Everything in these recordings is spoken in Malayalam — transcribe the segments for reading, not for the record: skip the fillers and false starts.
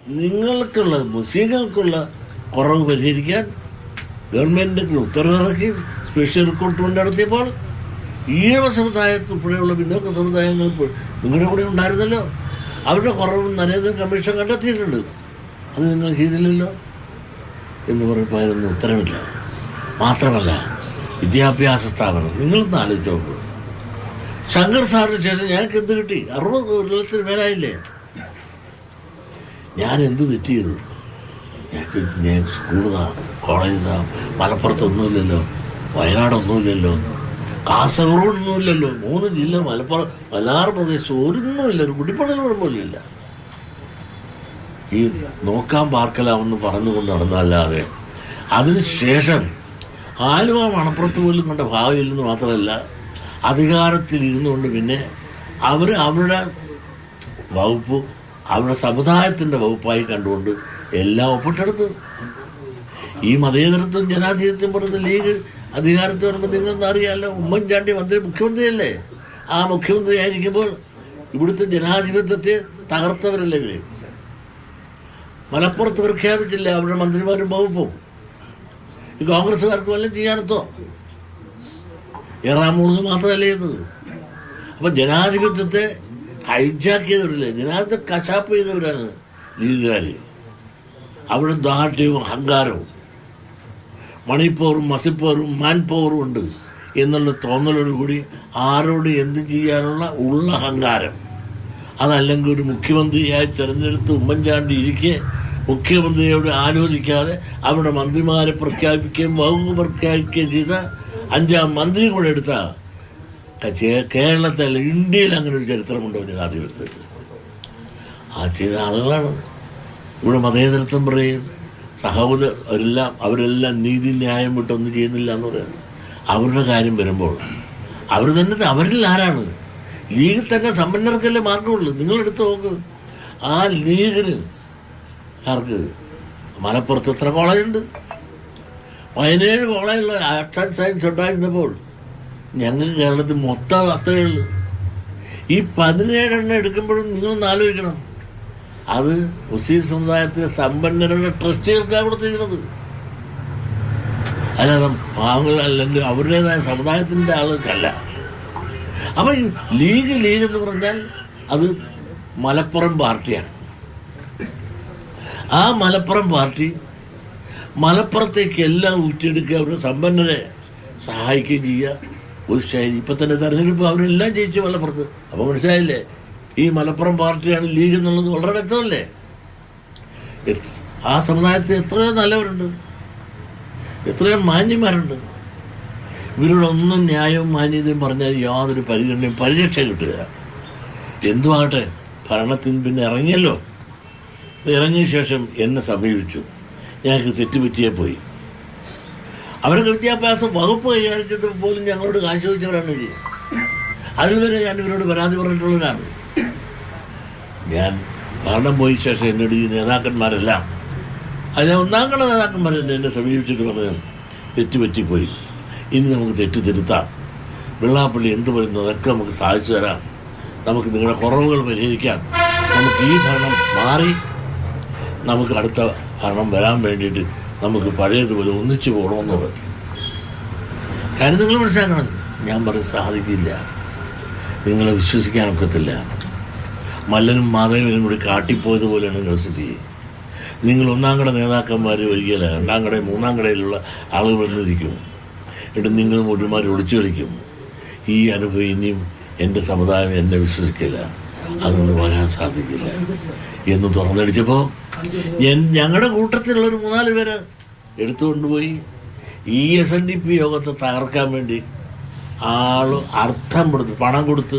നിങ്ങൾക്കുള്ള മുസ്ലിങ്ങൾക്കുള്ള കുറവ് പരിഹരിക്കാൻ ഗവൺമെൻറ് ഉത്തരവിറക്കി സ്പെഷ്യൽ റിക്രൂട്ട്മെൻ്റ് നടത്തിയപ്പോൾ ഈഴവ സമുദായത്തുൾപ്പെടെയുള്ള പിന്നോക്ക സമുദായങ്ങൾ നിങ്ങളുടെ കൂടെ ഉണ്ടായിരുന്നല്ലോ. അവരുടെ കുറവ് നരേന്ദ്ര കമ്മീഷൻ കണ്ടെത്തിയിട്ടുണ്ട്. അത് നിങ്ങൾ ചെയ്തില്ലല്ലോ എന്ന് പറയുമ്പോൾ അതിനൊന്നും ഉത്തരവില്ല. മാത്രമല്ല, വിദ്യാഭ്യാസ സ്ഥാപനം നിങ്ങളൊന്ന് ആലോചിച്ച് നോക്കൂ. ശങ്കർ സാറിന് ശേഷം ഞങ്ങൾക്ക് എന്ത് കിട്ടി? 60 കൊല്ലത്തിന് മേലായില്ലേ? ഞാൻ എന്ത് തെറ്റ് ചെയ്തു? ഞാൻ സ്കൂളിലാം, കോളേജിലാം, മലപ്പുറത്തൊന്നുമില്ലല്ലോ, വയനാടൊന്നുമില്ലല്ലോ, കാസർഗോഡൊന്നുമില്ലല്ലോ, 3 ജില്ല, മലബാർ പ്രദേശം ഒരൊന്നുമില്ല, ഒരു കുടിപ്പണൽ പോലുമില്ല. ഈ നോക്കാൻ പാർക്കലാമെന്ന് പറഞ്ഞുകൊണ്ട് നടന്നല്ലാതെ അതിനുശേഷം ആലുവ മണപ്പുറത്ത് പോലും കണ്ട ഭാവിയില്ലെന്ന് മാത്രമല്ല, അധികാരത്തിൽ ഇരുന്നുകൊണ്ട് പിന്നെ അവരുടെ വകുപ്പ് അവരുടെ സമുദായത്തിൻ്റെ വകുപ്പായി കണ്ടുകൊണ്ട് എല്ലാം ഒപ്പിട്ടെടുത്ത്. ഈ മതേതരത്വം ജനാധിപത്യം പറയുന്ന ലീഗ് അധികാരത്തിൽ വരുമ്പോൾ നിങ്ങളൊന്നും അറിയാമല്ലോ. ഉമ്മൻചാണ്ടി മുഖ്യമന്ത്രിയല്ലേ? ആ മുഖ്യമന്ത്രി ആയിരിക്കുമ്പോൾ ഇവിടുത്തെ ജനാധിപത്യത്തെ തകർത്തവരല്ലേ ഇവർ? മലപ്പുറത്ത് പ്രഖ്യാപിച്ചില്ല അവരുടെ മന്ത്രിമാരും വകുപ്പും. ഈ കോൺഗ്രസ്സുകാർക്ക് വല്ലതും ചെയ്യാനെത്തോ? ഏറാമൂന്ന് മാത്രമല്ല ചെയ്തത്. അപ്പം ജനാധിപത്യത്തെ ഹൈജാക്ക് ചെയ്തവരല്ലേ, ജനാധിപത്യത്തെ കശാപ്പ് ചെയ്തവരാണ് ലീഗുകാർ. അവിടെ ദാർഢ്യവും അഹങ്കാരവും മണിപ്പവറും മസിപ്പവറും മാൻ പവറും ഉണ്ട് എന്നുള്ള തോന്നലോടുകൂടി ആരോട് എന്ത് ചെയ്യാനുള്ള അഹങ്കാരം. അതല്ലെങ്കിൽ ഒരു മുഖ്യമന്ത്രിയായി തിരഞ്ഞെടുത്ത് ഉമ്മൻചാണ്ടി ഇരിക്കെ മുഖ്യമന്ത്രിയോട് ആലോചിക്കാതെ അവരുടെ മന്ത്രിമാരെ പ്രഖ്യാപിക്കുകയും വകുപ്പ് പ്രഖ്യാപിക്കുകയും ചെയ്ത 5ാം മന്ത്രി കൂടെ എടുത്ത കേരളത്തിൽ ഇന്ത്യയിൽ അങ്ങനെ ഒരു ചരിത്രമുണ്ടോ ജനാധിപത്യത്തിൽ? ആ ചെയ്ത ആളുകളാണ്. ഇവിടെ മതേതരത്വം പറയും, അവരെല്ലാം നീതി ന്യായം വിട്ടൊന്നും ചെയ്യുന്നില്ല എന്ന് പറയുന്നത്. അവരുടെ കാര്യം വരുമ്പോൾ അവരിൽ ആരാണ്? ലീഗ് തന്നെ സമ്പന്നർക്കല്ലേ മാർഗമുള്ളൂ. നിങ്ങളെടുത്ത് നോക്ക്. ആ ലീഗിന് ആർക്ക് മലപ്പുറത്ത് എത്ര കോളേജുണ്ട്? 17 കോളേജുള്ള ആർട്സ് ആൻഡ് സയൻസ് ഉണ്ടായിരുന്നപ്പോൾ ഞങ്ങൾക്ക് കേരളത്തിൽ മൊത്തം അത്രയേ ഉള്ളൂ. ഈ 17 എണ്ണം എടുക്കുമ്പോഴും നിങ്ങളൊന്ന് ആലോചിക്കണം. അത് മുസ്ലിം സമുദായത്തിലെ സമ്പന്നരുടെ ട്രസ്റ്റികൾക്കാണ് കൊടുത്തിരിക്കുന്നത്. അല്ലാതെ പാവങ്ങൾ അല്ലെങ്കിൽ അവരുടേതായ സമുദായത്തിൻ്റെ ആളുകൾക്കല്ല. അപ്പം ലീഗ് എന്ന് പറഞ്ഞാൽ അത് മലപ്പുറം പാർട്ടിയാണ്. ആ മലപ്പുറം പാർട്ടി മലപ്പുറത്തേക്ക് എല്ലാം ഊറ്റിയെടുക്കുക, അവരുടെ സമ്പന്നരെ സഹായിക്കുകയും ചെയ്യുക ഒരു ശൈലി. ഇപ്പം തന്നെ തെരഞ്ഞെടുപ്പ് അവരെല്ലാം ജയിച്ചു മലപ്പുറത്ത്. അപ്പോൾ മനസ്സിലായില്ലേ, ഈ മലപ്പുറം പാർട്ടിയാണ് ലീഗ് എന്നുള്ളത് വളരെ വ്യക്തമല്ലേ? ആ സമുദായത്തിൽ എത്രയോ നല്ലവരുണ്ട്, എത്രയോ മാന്യന്മാരുണ്ട്. ഇവരോടൊന്നും ന്യായവും മാന്യതയും പറഞ്ഞാൽ യാതൊരു പരിഗണനയും പരിരക്ഷ കിട്ടുക. എന്തുമാകട്ടെ, ഭരണത്തിന് പിന്നെ ഇറങ്ങിയല്ലോ. ഇറങ്ങിയ ശേഷം എന്നെ സമീപിച്ചു. ഞങ്ങൾക്ക് തെറ്റുപറ്റിയേ പോയി. അവർക്ക് വിദ്യാഭ്യാസ വകുപ്പ് കൈകാര്യം പോലും ഞങ്ങളോട് കാശ് ചോദിച്ചവരാണ് ഇവർ. അതിൽ വരെ ഞാൻ ഇവരോട് പരാതി പറഞ്ഞിട്ടുള്ളവരാണ്. ഞാൻ ഭരണം പോയ ശേഷം എന്നോട് ഈ നേതാക്കന്മാരെല്ലാം, അതിലെ 1ാം കട നേതാക്കന്മാർ എന്നെ സമീപിച്ചിട്ട് പറഞ്ഞു, തെറ്റുപറ്റിപ്പോയി, ഇനി നമുക്ക് തെറ്റ് തിരുത്താം. വെള്ളാപ്പള്ളി എന്ത് പറയുന്നു അതൊക്കെ നമുക്ക് സാധിച്ചു തരാം. നമുക്ക് നിങ്ങളുടെ കുറവുകൾ പരിഹരിക്കാം. നമുക്ക് ഈ ഭരണം മാറി നമുക്ക് അടുത്ത ഭരണം വരാൻ വേണ്ടിയിട്ട് നമുക്ക് പഴയതുപോലെ ഒന്നിച്ചു പോകണമെന്ന് പറഞ്ഞു. കാര്യം നിങ്ങൾ മനസ്സിലാക്കണം. ഞാൻ പറഞ്ഞ് സാധിക്കില്ല, നിങ്ങളെ വിശ്വസിക്കാനൊക്കത്തില്ല. മല്ലനും മാധവനും കൂടി കാട്ടിപ്പോയതുപോലെയാണ് നിങ്ങളുടെ സ്ഥിതി. നിങ്ങൾ 1ാം കട നേതാക്കന്മാർ വരികയില്ല, 2ാം കടയും 3ാം കടയിലുള്ള ആളുകൾ വന്നിരിക്കും. എന്നിട്ട് നിങ്ങൾ മുഴുവന്മാർ ഒളിച്ചു കളിക്കും. ഈ അനുഭവം ഇനിയും എൻ്റെ സമുദായം എന്നെ വിശ്വസിക്കില്ല, അതൊന്നും വരാൻ സാധിക്കില്ല എന്ന് തുറന്നടിച്ചപ്പോൾ ഞങ്ങളുടെ കൂട്ടത്തിലുള്ളൊരു 3-4 പേര് എടുത്തുകൊണ്ടുപോയി ഈ SNDP യോഗത്തെ തകർക്കാൻ വേണ്ടി അർത്ഥം കൊടുത്ത് പണം കൊടുത്ത്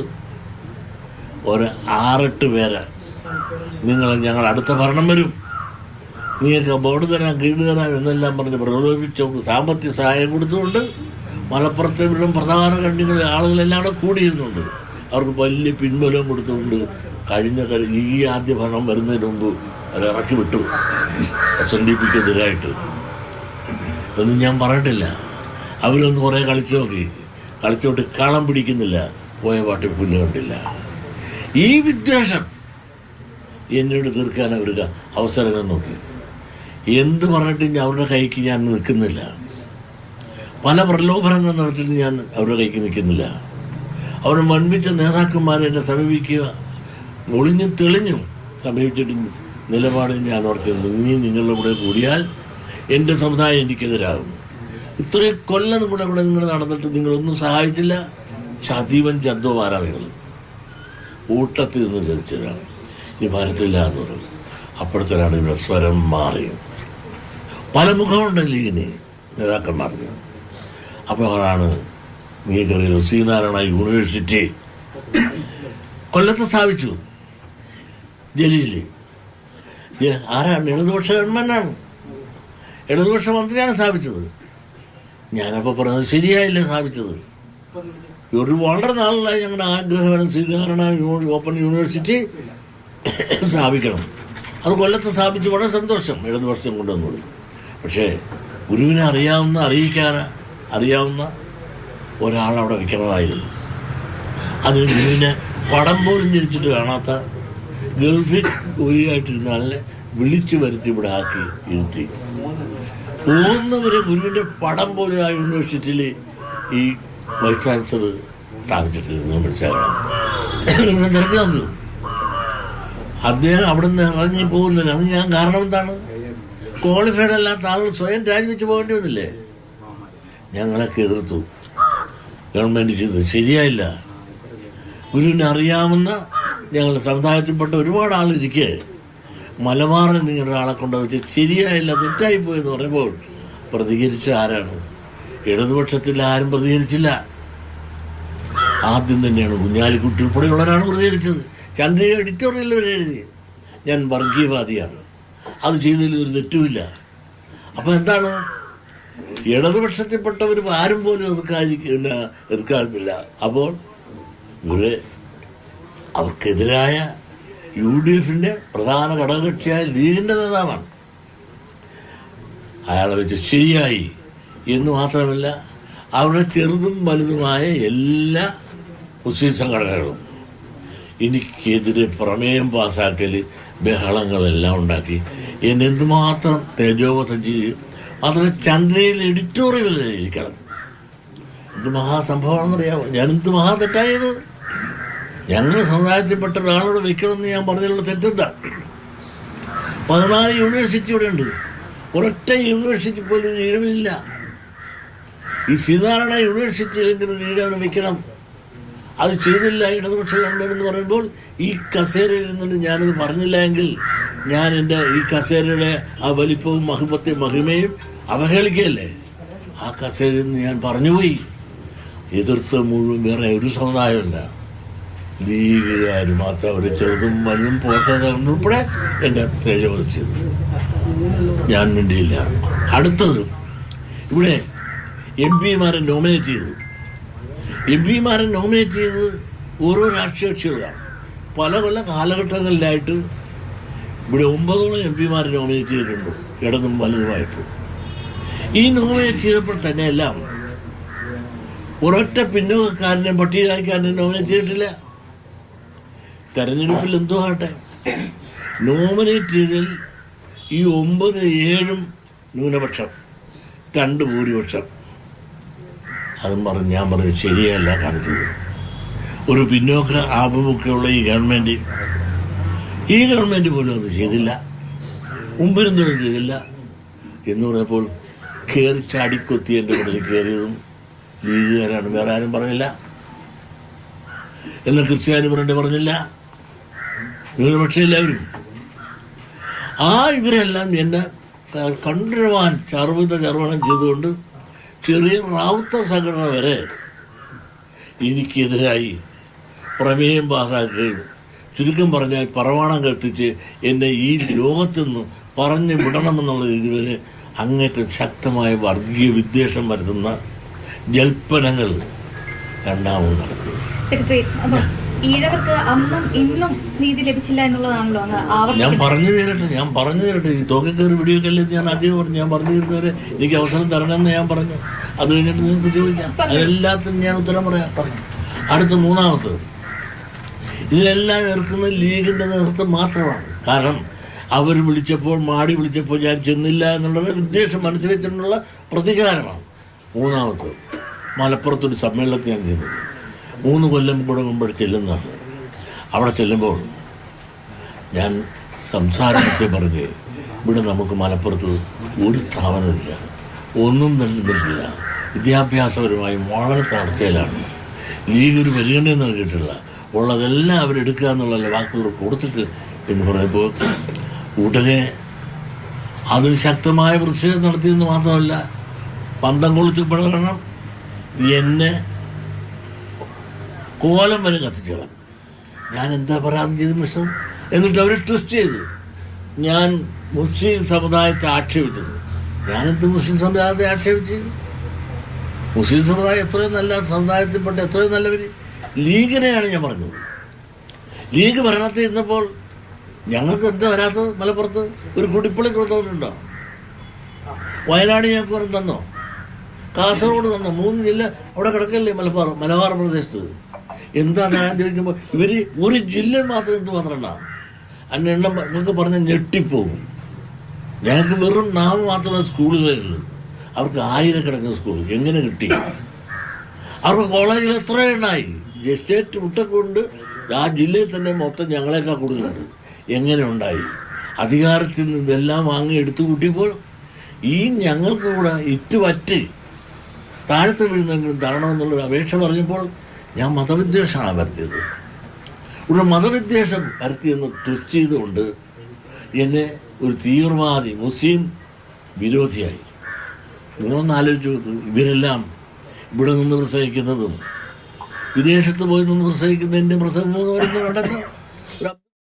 ഒരു 6-8 പേര്, ഞങ്ങൾ അടുത്ത ഭരണം വരും, നിങ്ങൾക്ക് ബോർഡ് തരാം, കീട് തരാം എന്നെല്ലാം പറഞ്ഞ് പ്രലോഭിപ്പിച്ച് സാമ്പത്തിക സഹായം കൊടുത്തുകൊണ്ട് മലപ്പുറത്തെ പ്രധാന കണ്ണികളിലെ ആളുകളെല്ലാം അവിടെ കൂടിയിരുന്നുണ്ട്. അവർക്ക് വലിയ പിൻബലം കൊടുത്തുകൊണ്ട് ഈ ആദ്യ ഭരണം വരുന്നതിന് മുമ്പ് അവരിറക്കി വിട്ടു SNDPക്കെതിരായിട്ട്. ഒന്നും ഞാൻ പറഞ്ഞിട്ടില്ല. അവരൊന്ന് കുറേ കളിച്ചോട്ട് കളം പിടിക്കുന്നില്ല, പോയ പാട്ടി പുല്ല് കണ്ടില്ല. ഈ വിദ്വേഷം എന്നോട് തീർക്കാൻ അവർക്ക് അവസരങ്ങൾ നോക്കി. എന്ത് പറഞ്ഞിട്ടും അവരുടെ കൈക്ക് ഞാൻ നിൽക്കുന്നില്ല. പല പ്രലോഭനങ്ങൾ നടത്തിയിട്ട് ഞാൻ അവരുടെ കൈക്ക് നിൽക്കുന്നില്ല. അവരുടെ വൻപിച്ച നേതാക്കന്മാരെ എന്നെ സമീപിക്കുക, ഒളിഞ്ഞും തെളിഞ്ഞും സമീപിച്ചിട്ട് നിലപാട് ഞാൻ ഓർക്കുന്നു. ഇനി നിങ്ങളുടെ കൂടെ കൂടിയാൽ എൻ്റെ സമുദായം എനിക്കെതിരാകും. ഇത്രയും കൊല്ലം കൂടെ നിങ്ങൾ നടന്നിട്ട് നിങ്ങളൊന്നും സഹായിച്ചില്ല. ചതിവൻ ചന്തുമാരാ നിങ്ങൾ, ഊട്ടത്തിൽ നിന്ന് ചതിച്ചതാണ്. ഇനി ഭാരതത്തില്ല എന്ന് പറഞ്ഞു. അപ്പോഴത്തേനാണ് ഇവിടെ സ്വരം മാറി. പല മുഖമുണ്ട് ലീഗിന്, നേതാക്കന്മാർക്ക്. അപ്പോഴാണ് നീക്കറിയോ ശ്രീനാരായണ യൂണിവേഴ്സിറ്റി കൊല്ലത്ത് സ്ഥാപിച്ചു. ജലീല് ആരാണ്? ഇടതുപക്ഷ ഗവൺമെൻറ്റാണ്, ഇടതുപക്ഷ മന്ത്രിയാണ് സ്ഥാപിച്ചത്. ഞാനപ്പോൾ പറഞ്ഞത് ശരിയായില്ല സ്ഥാപിച്ചത്. ഒരു വളരെ നാളായി ഞങ്ങളുടെ ആഗ്രഹമാണ് ശ്രീനാരായണ ഓപ്പൺ യൂണിവേഴ്സിറ്റി സ്ഥാപിക്കണം. അത് കൊല്ലത്ത് സ്ഥാപിച്ച് വളരെ സന്തോഷം, ഇടതുപക്ഷം കൊണ്ടുവന്നത്. പക്ഷേ ഗുരുവിനെ അറിയാവുന്ന ഒരാളവിടെ വയ്ക്കണമായിരുന്നു. അതിന് ഗുരുവിനെ പടം പോലും ജനിച്ചിട്ട് കാണാത്ത ഗൾഫിൽ ജോലിയായിട്ടിരുന്ന ആളിനെ വിളിച്ചു വരുത്തി ഇവിടെ ആക്കി ഇരുത്തി. പോകുന്നവരെ ഗുരുവിൻ്റെ പടം പോലും ആ യൂണിവേഴ്സിറ്റിയിൽ ഈ വൈസ് ചാൻസലർ സ്ഥാപിച്ചിട്ടിരുന്നു. മനസ്സിലാക്കണം. തിരക്കി വന്നു. അദ്ദേഹം അവിടെ നിന്ന് ഇറങ്ങി പോകുന്നില്ല. അത് ഞാൻ കാരണം എന്താണ്? ക്വാളിഫൈഡ് അല്ലാത്ത ആളുകൾ സ്വയം രാജിവെച്ച് പോകേണ്ടി വന്നില്ലേ? ഞങ്ങളൊക്കെ എതിർത്തു. ഗവൺമെൻറ് ചെയ്തത് ശരിയായില്ല. ഗുരുവിനെ അറിയാവുന്ന ഞങ്ങളുടെ സമുദായത്തിൽപ്പെട്ട ഒരുപാട് ആളിരിക്കെ മലബാറിൽ നിങ്ങളുടെ ആളെ കൊണ്ടുവച്ച് ശരിയായില്ല, തെറ്റായിപ്പോയെന്ന് പറയുമ്പോൾ പ്രതികരിച്ച ആരാണ്? ഇടതുപക്ഷത്തിൽ ആരും പ്രതികരിച്ചില്ല. ആദ്യം തന്നെയാണ് കുഞ്ഞാലിക്കുട്ടി ഉൾപ്പെടെയുള്ളവരാണ് പ്രതികരിച്ചത്. ചന്ദ്രിക എഡിറ്റോറിയലിൽ വരെ എഴുതി ഞാൻ വർഗീയവാദിയാണ്, അത് ചെയ്തതിൽ ഒരു തെറ്റുമില്ല. അപ്പോൾ എന്താണ്? ഇടതുപക്ഷത്തിൽപ്പെട്ടവർ ആരും പോലും എതിർക്കാതില്ല. അപ്പോൾ ഇവരെ അവർക്കെതിരായ UDFിൻ്റെ പ്രധാന ഘടകകക്ഷിയായ ലീഗിൻ്റെ നേതാവാണ്. അയാളെ വെച്ച് ശരിയായി എന്ന് മാത്രമല്ല, അവരുടെ ചെറുതും വലുതുമായ എല്ലാ മുസ്ലിം സംഘടനകളും എനിക്കെതിരെ പ്രമേയം പാസ്സാക്കൽ, ബഹളങ്ങളെല്ലാം ഉണ്ടാക്കി എന്നെ എന്തുമാത്രം തേജോവധം ചെയ്യും. മാത്രമല്ല ചന്ദ്രയിൽ എഡിറ്റോറിയൽ ഇരിക്കണം. ഇത് മഹാസംഭവമാണെന്നറിയാമോ? ഞാനെന്ത് മഹാ തെറ്റായത്? ഞങ്ങളുടെ സമുദായത്തിൽപ്പെട്ട ഒരാളോട് വെക്കണമെന്ന് ഞാൻ പറഞ്ഞതിലുള്ള തെറ്റെന്താ? 14 യൂണിവേഴ്സിറ്റി ഇവിടെ ഉണ്ട്. ഒരൊറ്റ യൂണിവേഴ്സിറ്റി പോലും ലീഡമില്ല. ഈ ശ്രീനാരായണ യൂണിവേഴ്സിറ്റിയിലെങ്കിലും ലീഡമിന് വെക്കണം. അത് ചെയ്തില്ല ഇടതുപക്ഷ ഗവൺമെൻറ് എന്ന് പറയുമ്പോൾ ഈ കസേരയിൽ നിന്നിട്ട് ഞാനത് പറഞ്ഞില്ല എങ്കിൽ ഞാൻ എൻ്റെ ഈ കസേരയുടെ ആ വലിപ്പവും മഹിമയും അവഹേളിക്കുകയല്ലേ? ആ കസേരയിൽ നിന്ന് ഞാൻ പറഞ്ഞുപോയി. എതിർത്ത് മുഴുവൻ വേറെ ഒരു സമുദായമില്ല, ലീഗുകാർ മാത്രം. ഒരു ചെറുതും വലുതും പോഷകം ഉൾപ്പെടെ എന്നെ തേജവധിച്ചത്. ഞാൻ വേണ്ടിയില്ല. അടുത്തത് ഇവിടെ MP-മാരെ നോമിനേറ്റ് ചെയ്തു. MP-മാരെ നോമിനേറ്റ് ചെയ്തത് ഓരോ രാഷ്ട്രീയ കക്ഷികളാണ്. പല കാലഘട്ടങ്ങളിലായിട്ട് ഇവിടെ 9ഓളം MP-മാരെ നോമിനേറ്റ് ചെയ്തിട്ടുണ്ട്, ഇടതും വലുതുമായിട്ട്. ഈ നോമിനേറ്റ് ചെയ്തപ്പോൾ തന്നെ എല്ലാം ഒരൊറ്റ പിന്നോക്കക്കാരനെ പട്ടികജാതിക്കാരനെ നോമിനേറ്റ് ചെയ്തിട്ടില്ല. തെരഞ്ഞെടുപ്പിൽ എന്തോ ആട്ടെ, നോമിനേറ്റ് ചെയ്തതിൽ ഈ 9, 7 ന്യൂനപക്ഷം, 2 ഭൂരിപക്ഷം. അതും ഞാൻ പറഞ്ഞു ശരിയല്ല കാണിച്ചത്. ഒരു പിന്നോക്ക ആഭിമുഖ്യമുള്ള ഈ ഗവൺമെൻറ് പോലും അത് ചെയ്തില്ല, മുമ്പിരുന്നതും ചെയ്തില്ല എന്ന് പറഞ്ഞപ്പോൾ കയറി ചാടിക്കൊത്തി എൻ്റെ കൂടെ കയറിയതും ലീഗുകാരാണ്. വേറെ ആരും പറഞ്ഞില്ല. എന്നാൽ ക്രിസ്ത്യാനി പറഞ്ഞില്ല. ന്യൂനപക്ഷം എല്ലാവരും. ഇവരെല്ലാം എന്നെ കണ്ടുവരുവാൻ ചർവണം ചെയ്തുകൊണ്ട് ചെറിയ റാവുത്ത സംഘടന വരെ എനിക്കെതിരായി പ്രമേയം പാസാക്കുകയും ചുരുക്കം പറഞ്ഞാൽ പ്രമാണം കത്തിച്ച് എന്നെ ഈ ലോകത്തു നിന്ന് പറഞ്ഞു വിടണമെന്നുള്ള രീതിവരെ അങ്ങേറ്റം ശക്തമായ വർഗീയ വിദ്വേഷം വരുത്തുന്ന ജൽപ്പനങ്ങൾ രണ്ടാമത് നടത്തി. ഈഴവർക്ക് അന്നും ഇന്നും നീതി ലഭിച്ചില്ല എന്നുള്ളതാണല്ലോ. ഞാൻ പറഞ്ഞു തരട്ടെ. ഈ തോക്കി കയറി വീഡിയോക്കല്ലേ ഞാൻ ആദ്യം പറഞ്ഞു. ഞാൻ പറഞ്ഞു തരുന്നവരെ എനിക്ക് അവസരം തരണമെന്ന് ഞാൻ പറഞ്ഞു. അത് കഴിഞ്ഞിട്ട് നിങ്ങൾക്ക് ചോദിക്കാം. അതിനെല്ലാത്തിനും ഞാൻ ഉത്തരം പറയാം. അടുത്ത മൂന്നാമത്, ഇതിനെല്ലാം എതിർക്കുന്ന ലീഗിൻ്റെ നേതൃത്വം മാത്രമാണ്. കാരണം അവർ വിളിച്ചപ്പോൾ മാടി വിളിച്ചപ്പോൾ ഞാൻ ചെന്നില്ല എന്നുള്ളത് വിദ്വേഷം മനസ്സിൽ വെച്ചിട്ടുള്ള പ്രതികാരമാണ്. മൂന്നാമത് മലപ്പുറത്തൊരു സമ്മേളനത്തിൽ ഞാൻ ചെന്നു. 3 കൊല്ലം കൂടെ മുമ്പ് ചെല്ലുന്നതാണ്. അവിടെ ചെല്ലുമ്പോൾ ഞാൻ സംസാരത്തെ പറഞ്ഞ് ഇവിടെ നമുക്ക് മലപ്പുറത്ത് ഒരു സ്ഥാപനമില്ല, ഒന്നും നൽകുന്നില്ല, വിദ്യാഭ്യാസപരമായി വളരെ തളർച്ചയിലാണ്, ലീഗ് ഒരു പരിഗണന നൽകിയിട്ടില്ല, ഉള്ളതെല്ലാം അവരെടുക്കുക എന്നുള്ള വാക്കുകൾ കൊടുത്തിട്ട് എന്ന് പറയുമ്പോൾ ഉടനെ അതിന് ശക്തമായ പ്രതിഷേധം നടത്തിയെന്ന് മാത്രമല്ല, പന്തം കൊളുത്തി പ്രകടനം, എന്നെ കോലം വരെ കത്തിച്ചതാണ്. ഞാൻ എന്താ പറയാൻ ചെയ്ത മിസ്റ്റർ, എന്നിട്ട് അവർ ട്വിസ്റ്റ് ചെയ്തു. ഞാൻ മുസ്ലിം സമുദായത്തെ ആക്ഷേപിച്ചത്. ഞാനെന്ത് മുസ്ലിം സമുദായത്തെ ആക്ഷേപിച്ച്? മുസ്ലിം സമുദായം എത്രയും നല്ല സമുദായത്തിൽപ്പെട്ട എത്രയും നല്ലവർ. ലീഗിനെയാണ് ഞാൻ പറഞ്ഞത്. ലീഗ് ഭരണത്തിൽ ഇന്നപ്പോൾ ഞങ്ങൾക്ക് എന്താ തരാത്തത്? മലപ്പുറത്ത് ഒരു കുടിപ്പള്ളി കൊടുത്തവരുണ്ടോ? വയനാട് ഞങ്ങൾക്ക് പറഞ്ഞ് തന്നോ? കാസർഗോഡ് തന്നോ? 3 ജില്ല അവിടെ കിടക്കല്ലേ മലബാർ പ്രദേശത്ത്. എന്താ ഞാൻ ചോദിക്കുമ്പോൾ ഇവർ ഒരു ജില്ല മാത്രം എന്തുമാത്രം ഉണ്ടാകും എണ്ണം നിങ്ങൾക്ക് പറഞ്ഞാൽ ഞെട്ടിപ്പോകും. ഞങ്ങൾക്ക് വെറും നാമം മാത്രമേ സ്കൂളുകളേ ഉള്ളൂ. അവർക്ക് 1000 കിടക്കുന്ന സ്കൂൾ എങ്ങനെ കിട്ടി? അവർക്ക് കോളേജിൽ എത്ര എണ്ണായി? സ്റ്റേറ്റ് വിട്ടൊക്കെ ആ ജില്ലയിൽ തന്നെ മൊത്തം ഞങ്ങളെക്കാൾ കൂടുതലുണ്ട്. എങ്ങനെ ഉണ്ടായി? അധികാരത്തിൽ നിന്ന് ഇതെല്ലാം വാങ്ങി എടുത്തു കൂട്ടിയപ്പോൾ ഈ ഞങ്ങൾക്ക് കൂടെ ഇറ്റുപറ്റ് താഴത്ത് വീഴുന്നെങ്കിലും തരണമെന്നുള്ളൊരു അപേക്ഷ പറഞ്ഞപ്പോൾ ഞാൻ മതവിദ്വേഷമാണ് വരുത്തിയത്. ഇവിടെ മതവിദ്വേഷം വരുത്തിയെന്ന് ട്വിസ്റ്റ് ചെയ്തുകൊണ്ട് എന്നെ ഒരു തീവ്രവാദി മുസ്ലിം വിരോധിയായി. നിങ്ങളൊന്ന് ആലോചിച്ച് നോക്ക്. ഇവരെല്ലാം ഇവിടെ നിന്ന് പ്രസംഗിക്കുന്നതും വിദേശത്ത് പോയി നിന്ന് പ്രസംഗിക്കുന്നതിൻ്റെ പ്രസംഗം വരുന്നത് കണ്ടല്ലോ.